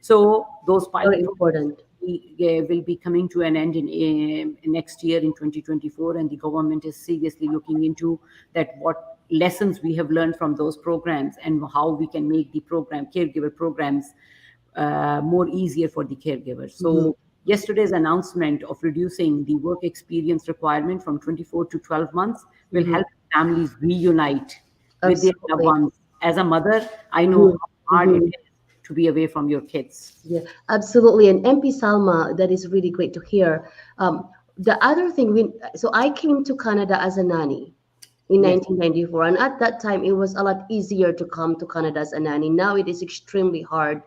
So those pilot Very important. will be coming to an end in next year in 2024, and the government is seriously looking into that, what lessons we have learned from those programs and how we can make the caregiver programs more easier for the caregivers. So yesterday's announcement of reducing the work experience requirement from 24 to 12 months will help families reunite with their loved ones. As a mother, I know how hard it is to be away from your kids. Yeah, absolutely. And MP Salma, that is really great to hear. The other thing, so I came to Canada as a nanny in 1994, and at that time it was a lot easier to come to Canada as a nanny. Now it is extremely hard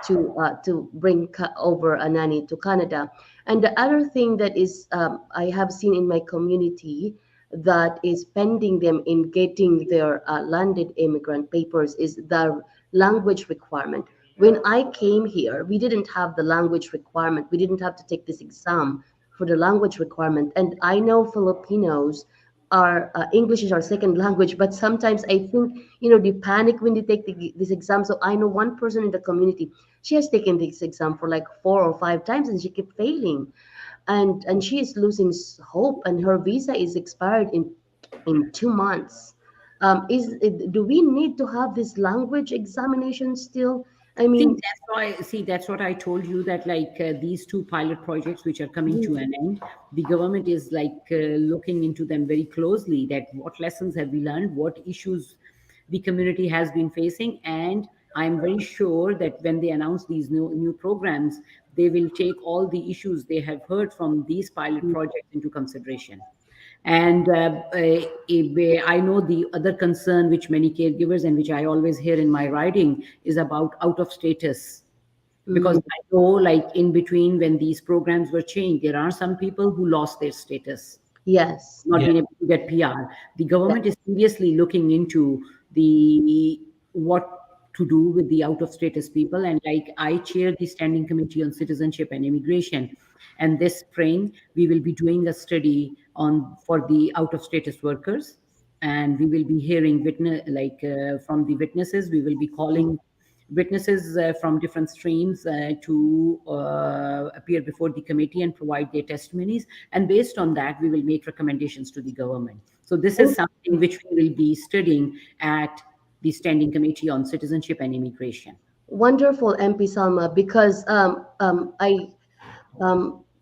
to bring over a nanny to Canada. And the other thing that is I have seen in my community that is pending them in getting their landed immigrant papers is the language requirement. When I came here, we didn't have the language requirement. We didn't have to take this exam for the language requirement. And I know Filipinos are English is our second language, but sometimes I think they panic when they take this exam. So I know one person in the community, she has taken this exam for like 4 or 5 times, and she kept failing, and she is losing hope, and her visa is expired in 2 months. Do we need to have this language examination still? I mean, That's what I told you, that these 2 pilot projects which are coming to an end, the government is looking into them very closely, that what lessons have we learned, what issues the community has been facing. And I'm very sure that when they announce these new programs, they will take all the issues they have heard from these pilot projects into consideration. And I know the other concern which many caregivers, and which I always hear in my writing, is about out of status. Because I know, in between, when these programs were changed, there are some people who lost their status, yes. not being able to get PR. The government is seriously looking into what to do with the out of status people. And I chair the Standing Committee on Citizenship and Immigration, and this spring we will be doing a study for the out of status workers, and we will be hearing from the witnesses. We will be calling witnesses from different streams to appear before the committee and provide their testimonies. And based on that, we will make recommendations to the government. So this is something which we will be studying at the Standing Committee on Citizenship and Immigration. Wonderful, MP Salma, because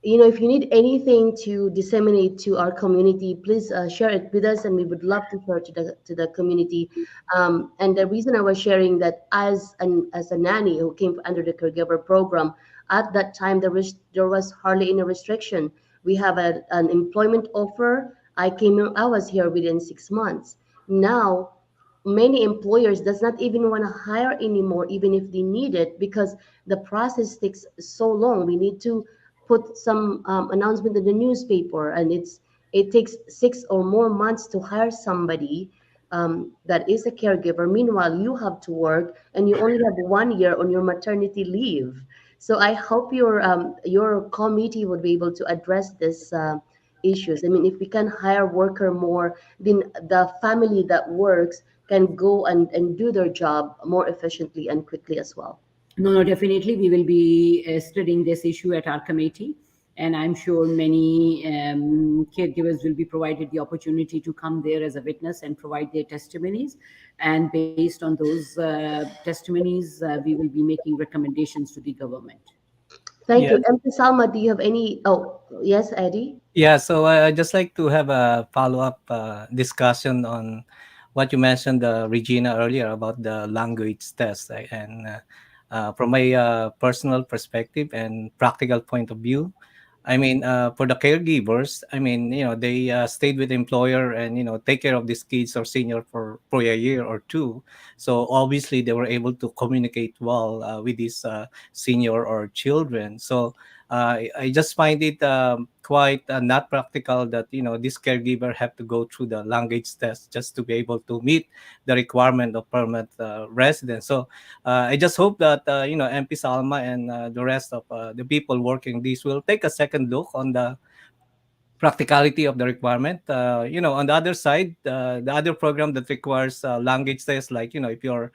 if you need anything to disseminate to our community, please share it with us, and we would love to share to the community. And the reason I was sharing that as a nanny who came under the caregiver program, at that time there was hardly any restriction. We have an employment offer. I was here within 6 months. Now many employers does not even want to hire anymore even if they need it, because the process takes so long. We need to put some announcement in the newspaper, and it takes 6 or more months to hire somebody that is a caregiver. Meanwhile, you have to work and you only have 1 year on your maternity leave. So I hope your committee would be able to address this issues. I mean, if we can hire worker more, then the family that works can go and do their job more efficiently and quickly as well. No, no, definitely. We will be studying this issue at our committee. And I'm sure many caregivers will be provided the opportunity to come there as a witness and provide their testimonies. And based on those testimonies, we will be making recommendations to the government. Thank Yeah. you. MP Salma, do you have any? Oh, yes, Eddie? Yeah, so I just like to have a follow-up discussion on what you mentioned, Regina, earlier about the language test. And from my personal perspective and practical point of view, I mean, for the caregivers, I mean, they stayed with the employer and, take care of these kids or senior for a year or two. So obviously they were able to communicate well with these senior or children. So I just find it quite not practical that this caregiver have to go through the language test just to be able to meet the requirement of permanent residence. So I just hope that MP Salma and the rest of the people working this will take a second look on the practicality of the requirement. On the other side, the other program that requires language test, like if you're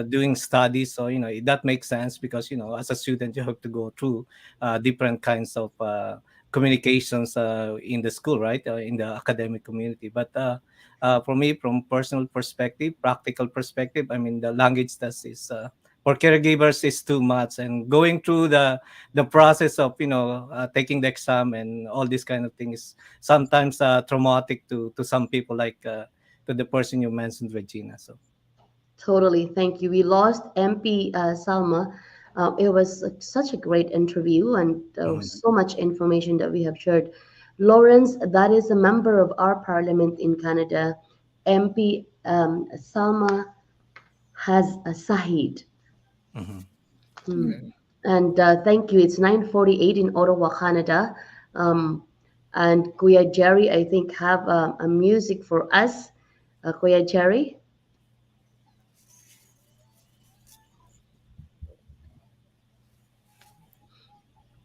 doing studies, so that makes sense because as a student you have to go through different kinds of communications in the school, right? In the academic community. But for me, from personal perspective, practical perspective, I mean the language test is. For caregivers is too much, and going through the process of taking the exam and all these kind of things sometimes traumatic to some people, like to the person you mentioned, Regina. So Totally. Thank you. We lost MP Salma. It was such a great interview, and mhm. so much information that we have shared. Lawrence, that is a member of our parliament in Canada. MP Salma has a Sahid. Mhm. Hmm. And thank you. It's 9:48 in Ottawa, Canada. Um, and Kuya Jerry, I think, have a music for us. Kuya Jerry.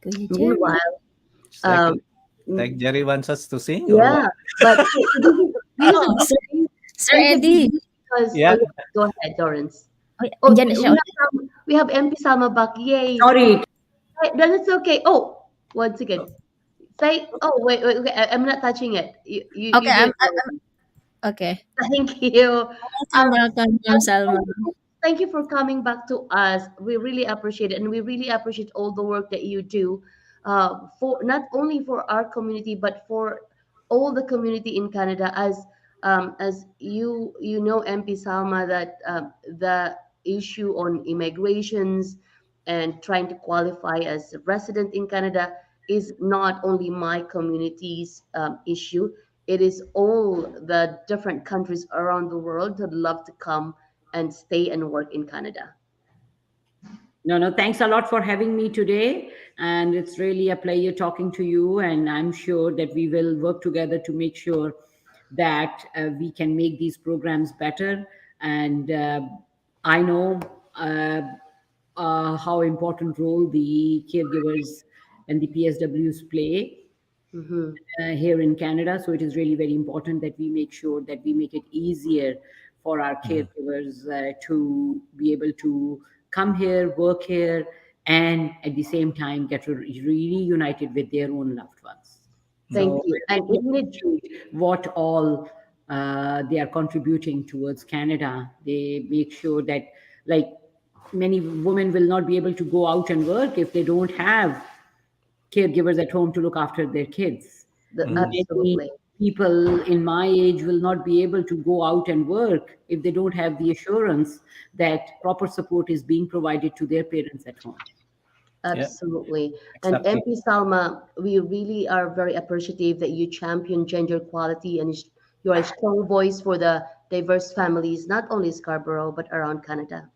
Kuya Jerry. Meanwhile, It's um, like Jerry wants us to sing or what? yeah, but this is Oh, Sir, very Sir sensitive Eddie. because Yeah. yeah, go ahead, Lawrence. Oh, Oh, andyan na siya ulit. we have MP Sama back. Yay! Sorry. Hey, that's okay. Oh, once again, say. Oh, wait. Okay, I'm not touching it. You Okay, do I'm, it. I'm okay. Thank you. Welcome, Ma'am Salma. Thank you for coming back to us. We really appreciate it, and we really appreciate all the work that you do, for not only for our community but for all the community in Canada. As you know, MP Salma, that the issue on immigrations and trying to qualify as a resident in Canada is not only my community's issue. It is all the different countries around the world that love to come and stay and work in Canada. No, no, thanks a lot for having me today. And it's really a pleasure talking to you. And I'm sure that we will work together to make sure that we can make these programs better. And I know how important role the caregivers and the PSWs play Mm-hmm. here in Canada. So it is really very important that we make sure that we make it easier for our Mhm. caregivers to be able to come here, work here, and at the same time get reunited with their own loved ones. Thank So you. I And really isn't it appreciate what all they are contributing towards Canada. They make sure that, like, many women will not be able to go out and work if they don't have caregivers at home to look after their kids. Many Absolutely. people in my age will not be able to go out and work if they don't have the assurance that proper support is being provided to their parents at home. Yeah, Absolutely. And exactly. MP Salma, we really are very appreciative that you champion gender equality and you are a strong voice for the diverse families, not only Scarborough, but around Canada.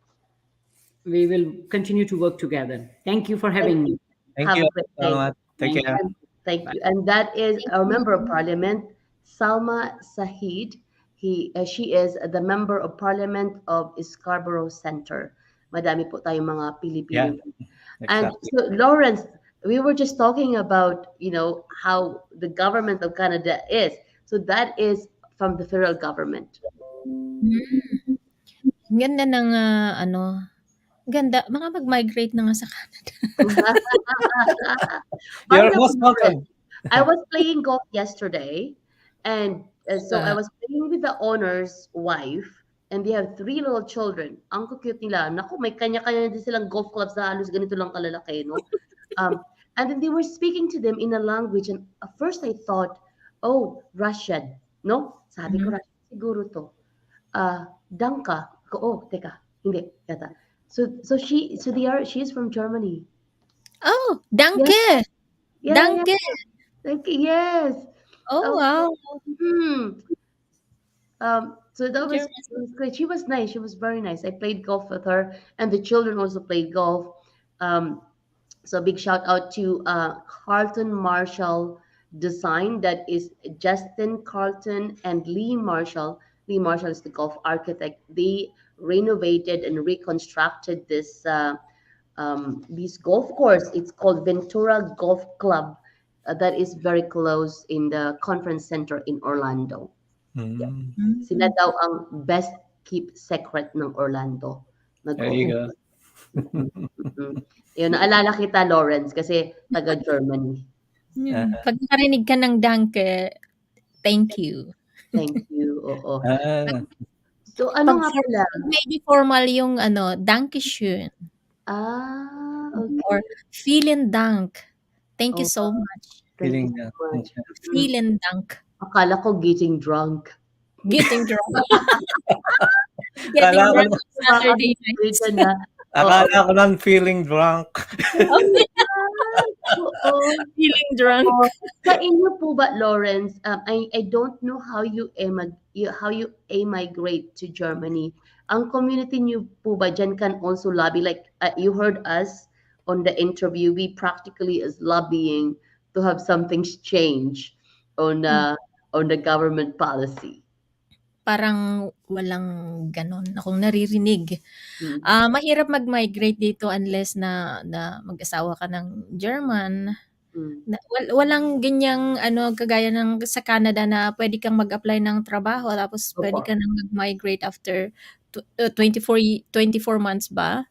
We will continue to work together. Thank you for Thank having you. me. Thank Have you. a great day. Salamat. Take Thank care. you. And thank Bye. you. And that is Thank our member of you. parliament, Salma Sahid. She is the member of parliament of Scarborough Center. Madami po tayong mga Pilipino. Yeah, And exactly. so, Lawrence, we were just talking about, how the government of Canada is. So that is from the federal government. Hmm. Ang ganda ng, ganda. Mga mag-migrate na nga sa Canada. By You're the most way, Lawrence, welcome. I was playing golf yesterday, and so I Ah, was playing with the owner's wife, and they have three little children. Ang cute nila. Naku, may kanya-kanya din silang golf clubs na halos ganito lang kalalaki, no? Um, and then they were speaking to them in a language, and at first I thought, oh, Russian. No? Sabi ko, mhm. Russian siguro to. Danka. Ko, oh, teka. Hindi, yata. She is from Germany. Oh, Yes, danke! yeah, yeah. Danke! Like, yes. Oh, Oh, wow. hmm. So German. it was great. She was nice. She was very nice. I played golf with her, and the children also played golf. Um, so big shout out to Carlton Marshall Design. That is Justin Carlton and Lee Marshall. Lee Marshall is the golf architect. They renovated and reconstructed this golf course. It's called Ventura Golf Club. That is very close in the conference center in Orlando. Yeah. Mm, Sila Hmm. daw ang best keep secret ng Orlando na there golf you Mm. go. course. Mm, mm. Yun, naalala kita, Lawrence, kasi taga Germany. Uh, Pag nakarinig ka ng danke, thank you. Thank you. Oo. Pag, ah, So, ano pag, nga for, pala? pag maybe formal yung danke schön or Okay. vielen Dank. Thank you Oh, so much. thank you feeling so na. much. Mm. Vielen Dank. Akala ko getting drunk. Getting drunk. Akala Getting ko, drunk on Saturday nights. Dito na. Oo. akala ko lang feeling drunk. Okay. Oo. Feeling drunk. Oo. Sa inyo po ba, Lawrence, I don't know how you emigrate to Germany. Ang community niyo po ba dyan can also lobby? Like, you heard us on the interview, we practically is lobbying to have something change on Hmm. uh, on the government policy. Parang walang ganon akong naririnig. Mm. Mahirap mag-migrate dito unless na mag-asawa ka ng German. Mm. Walang ganyang kagaya ng sa Canada na pwede kang mag-apply ng trabaho tapos pwede Opo. ka nang mag-migrate after 24 months ba?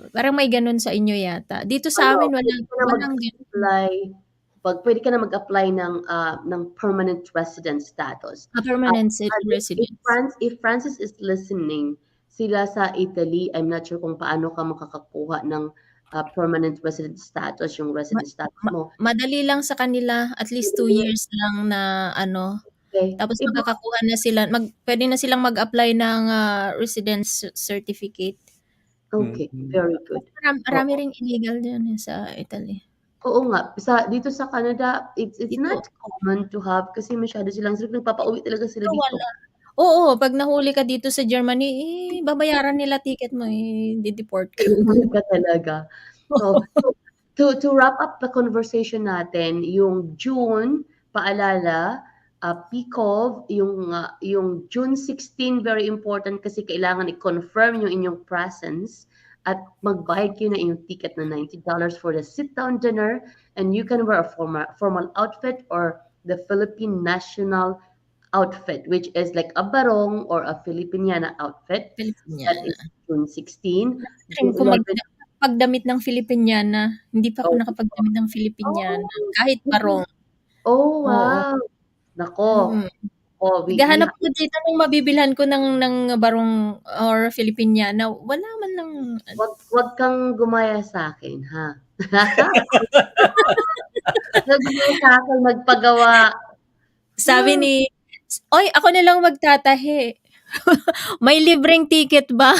Parang may gano'n sa inyo yata. Dito sa Ano, amin pwede ka na walang gano'n. mag-apply pwede ka na mag-apply ng permanent resident status. Permanent And residence. If Francis is listening, sila sa Italy, I'm not sure kung paano ka makakakuha ng permanent resident status, yung Ma resident status ma mo. madali lang sa kanila, at least 2 years lang na Okay. tapos If, makakakuha na sila puwede na silang mag-apply ng, residence certificate. okay, Mm, very good. Marami Oo. ring illegal diyan, sa Italy. Oo nga, dito sa Canada, it's Dito not common to have kasi masyado silang strict, nagpapauwi talaga sila dito dito. wala. Oo, 'pag nahuli ka dito sa Germany, babayaran nila ticket mo, de-deport ka. Ka talaga. So, to wrap up the conversation natin, yung June, paalala, PCOV, yung June 16, very important kasi kailangan i-confirm yung inyong presence at magbayad kayo na inyong ticket na $90 for the sit-down dinner, and you can wear a formal outfit or the Philippine national outfit, which is like a barong or a Filipiniana outfit. That Filipiniana. is June 16. Try June ko 11, magdamit ng Filipiniana. Hindi pa ako oh, nakapagdamit ng Filipiniana, oh, kahit barong. oh, Oo. wow. Nako, Mm. Oh, we Naghahanap ako dito ng mabibilhan ko ng barong or Filipiniana, wala man lang wag kang gumaya sa akin, ha? Wag gumaya sa akin, magpagawa. sabi Ah, ni "Oy, ako na lang magtatahi." May libreng ticket ba?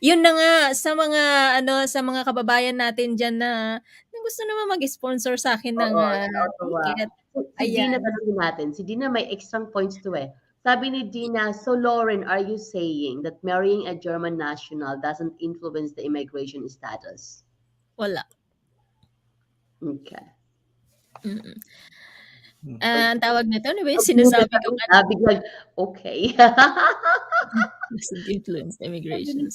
Yun na nga sa mga kababayan natin diyan na gusto naman mag-sponsor sa'kin ng, oo, sa Ottawa. ticket. Si Dina, Ayan, tanungin natin. Si Dina may extra points to eh. Sabi ni Dina, so Lauren, are you saying that marrying a German national doesn't influence the immigration status? wala. Okay. Mm. Hmm. Ang tawag nito, ano ba yung Muted sinasabi kong ano, biglang, okay. doesn't influence immigration.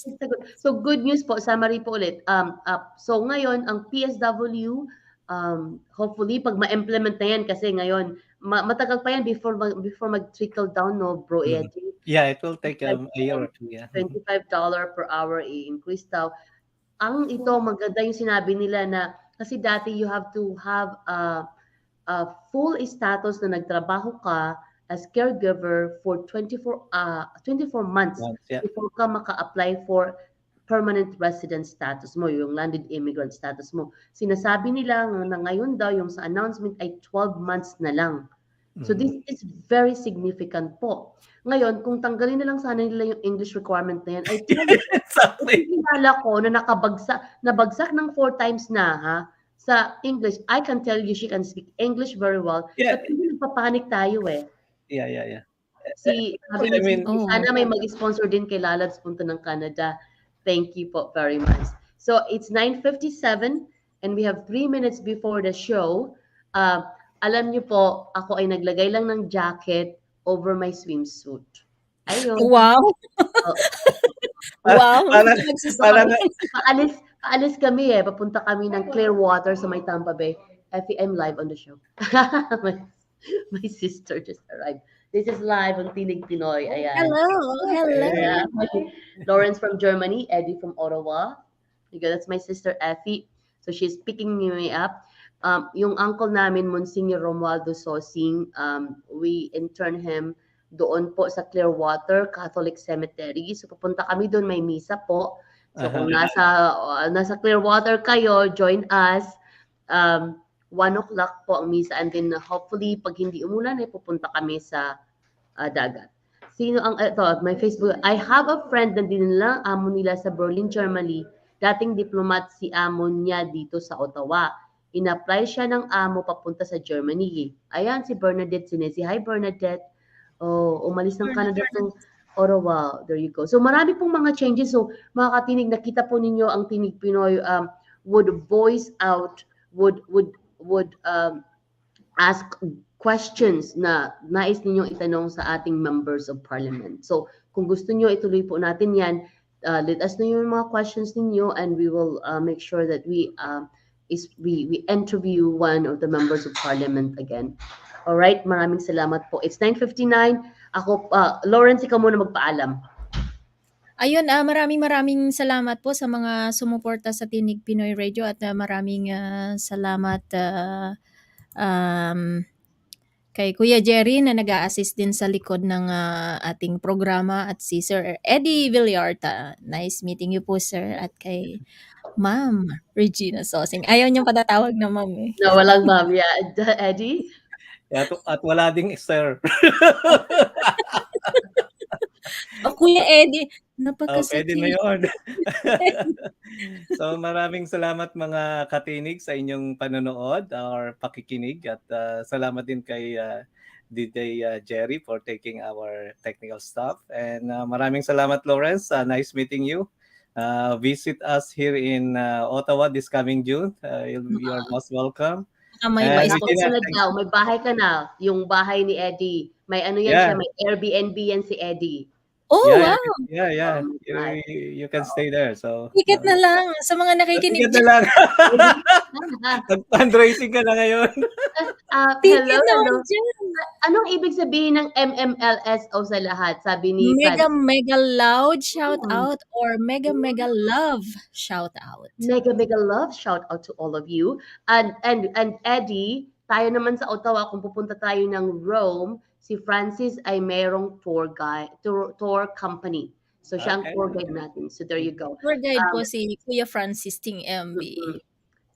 So good news po, summary po ulit. So ngayon, ang PSW, hopefully, pag ma-implement na yan, kasi ngayon, matagal pa yan before mag-trickle down, no, bro, Mm. Eddie? Yeah, it will take a year or two. Yeah. $25 per hour i-increase daw. Ang ito, maganda yung sinabi nila na, kasi dati you have to have full status na nagtrabaho ka as caregiver for 24 months Yeah. before ka maka-apply for permanent resident status mo, yung landed immigrant status mo. Sinasabi nila na ngayon daw, yung sa announcement ay 12 months na lang. So Mm. this is very significant po. Ngayon, kung tanggalin na lang sana nila yung English requirement na yan, I tell you, Exactly. kilala ko na nabagsak ng 4 times na, ha, sa English. I can tell you she can speak English very well. Yeah, But hindi nagpapanik tayo eh. yeah. Sabi I ni mean, Oo. sana may mag-sponsor din kay Lalabs punta ng Canada. Thank you po very much. So it's 9:57 and we have 3 minutes before the show. Alam niyo po, ako ay naglagay lang ng jacket over my swimsuit. Ayun. Wow! Oh, Wow! parang, parang, paalis kami eh. Papunta kami ng Clearwater sa may Tampa Bay. FEM live on the show. my, my sister just arrived. This is live on Tinig Pinoy. Ayan. Hello. Yeah. Lorens from Germany, Eddie from Ottawa. Because that's my sister Effie. So she's picking me up. Yung uncle namin, Monsignor Romualdo Sosing, we intern him doon po sa Clearwater Catholic Cemetery. So pupunta kami doon, may misa po. So kung nasa Clearwater kayo, join us. 1 o'clock po ang misa, and then hopefully pag hindi umulan ay pupunta kami sa dagat. Sino ang ito, my Facebook, I have a friend na dinala amo nila sa Berlin, Germany. Dating diplomat si amo niya dito sa Ottawa. In-apply siya ng amo papunta sa Germany. Ayan, si Bernadette Sinesi. Hi, Bernadette. Oh, umalis ng Canada to Ottawa. There you go. So marami pong mga changes. So mga katinig, nakita po ninyo ang Tinig Pinoy would voice out, would ask questions na nais ninyong itanong sa ating members of parliament. So kung gusto niyo ituloy po natin yan, let us know yung mga questions ninyo, and we will make sure that we interview one of the members of parliament again. All right, maraming salamat po. It's 9:59. Ako, Lawrence, ikaw muna magpaalam. Ayun, maraming salamat po sa mga sumuporta sa Tinig Pinoy Radio at maraming salamat kay Kuya Jerry na nag-a-assist din sa likod ng ating programa, at si Sir Eddie Villarta. Nice meeting you po, sir. At kay Ma'am Regina Sosing. Ayaw niyang patatawag na ma'am eh. No, walang ma'am. Yeah, Eddie? at wala ding sir. Kuya Eddie, Pwede na napakasakit. yun. So maraming salamat mga katinig sa inyong panonood or pakikinig, at salamat din kay DJ Jerry for taking our technical stuff, and maraming salamat Lawrence, nice meeting you. Visit us here in Ottawa this coming June. You are most welcome. May And vice Regina, Sunod daw, may bahay ka na. Yung bahay ni Eddie. May ano yan siya, may Airbnb yan si Eddie. Oh, yeah, wow! yeah. Nice. You can stay there. So Ticket na lang sa mga nakikinig ticket na lang. Nag-fundraising ka na ngayon. Ticket Hello. naman dyan. Anong ibig sabihin ng MMLSO sa lahat? Sabi ni Mega loud shout out or mega love shout out. Mega love shout out to all of you. And Eddie, tayo naman sa Ottawa, kung pupunta tayo ng Rome, si Francis ay merong tour company. So siya ang Okay. tour guide natin. So there you go. Tour guide po si Kuya Francis Ting MB.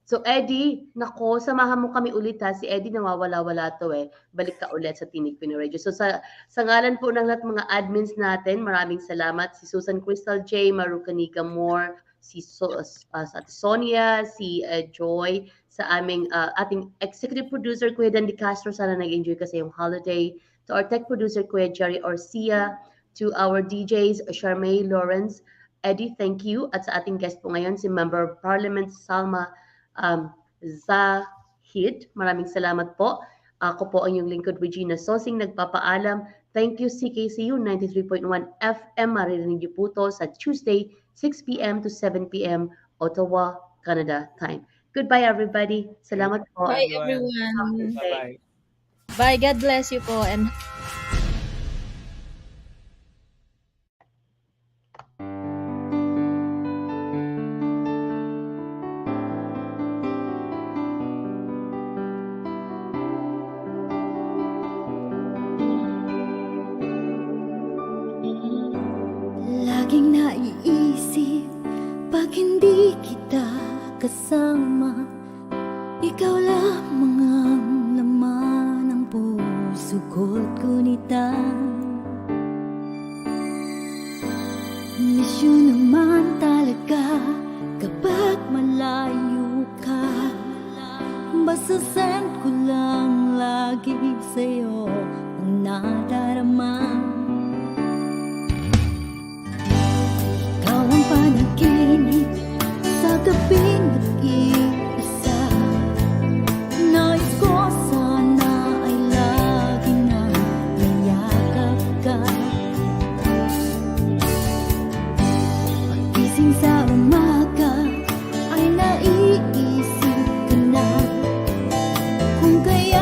So Eddie, nako, samahan mo kami ulit ha. Si Eddie nawawala-wala to eh. Balik ka ulit sa Tinig Pinoy Radio. So sa ngalan po ng lahat mga admins natin, maraming salamat. Si Susan Crystal J, Marucanica Moore, si Sonia, si Joy, sa ating executive producer Kuya Dandy Castro, sana nag-enjoy kasi yung holiday. To our tech producer Kuya Jerry Orcia, to our DJs Charmaine Lorens, Eddie, thank you. At sa ating guest po ngayon, si Member of Parliament Salma Zahid. Maraming salamat po. Ako po ang inyong lingkod Regina Sosing nagpapaalam. Thank you CKCU 93.1 FM. Maririnig niyo po to sa Tuesday 6 p.m. to 7 p.m. Ottawa, Canada time. Goodbye everybody. Salamat po. Bye everyone. Bye-bye. Bye. God bless you po and Laging naiisip pag hindi kita kasama. Ikaw lamang ang laman ng puso ko't gunita. Miss you naman talaga kapag malayo ka. Basta send ko lang lagi sa'yo ang nadarama. Ikaw ang panaginip sa gabing nag-iisa. Nais ko sana ay lagi na mayakap ka. Pagising sa umaga ay naiisip ka na. Kung kaya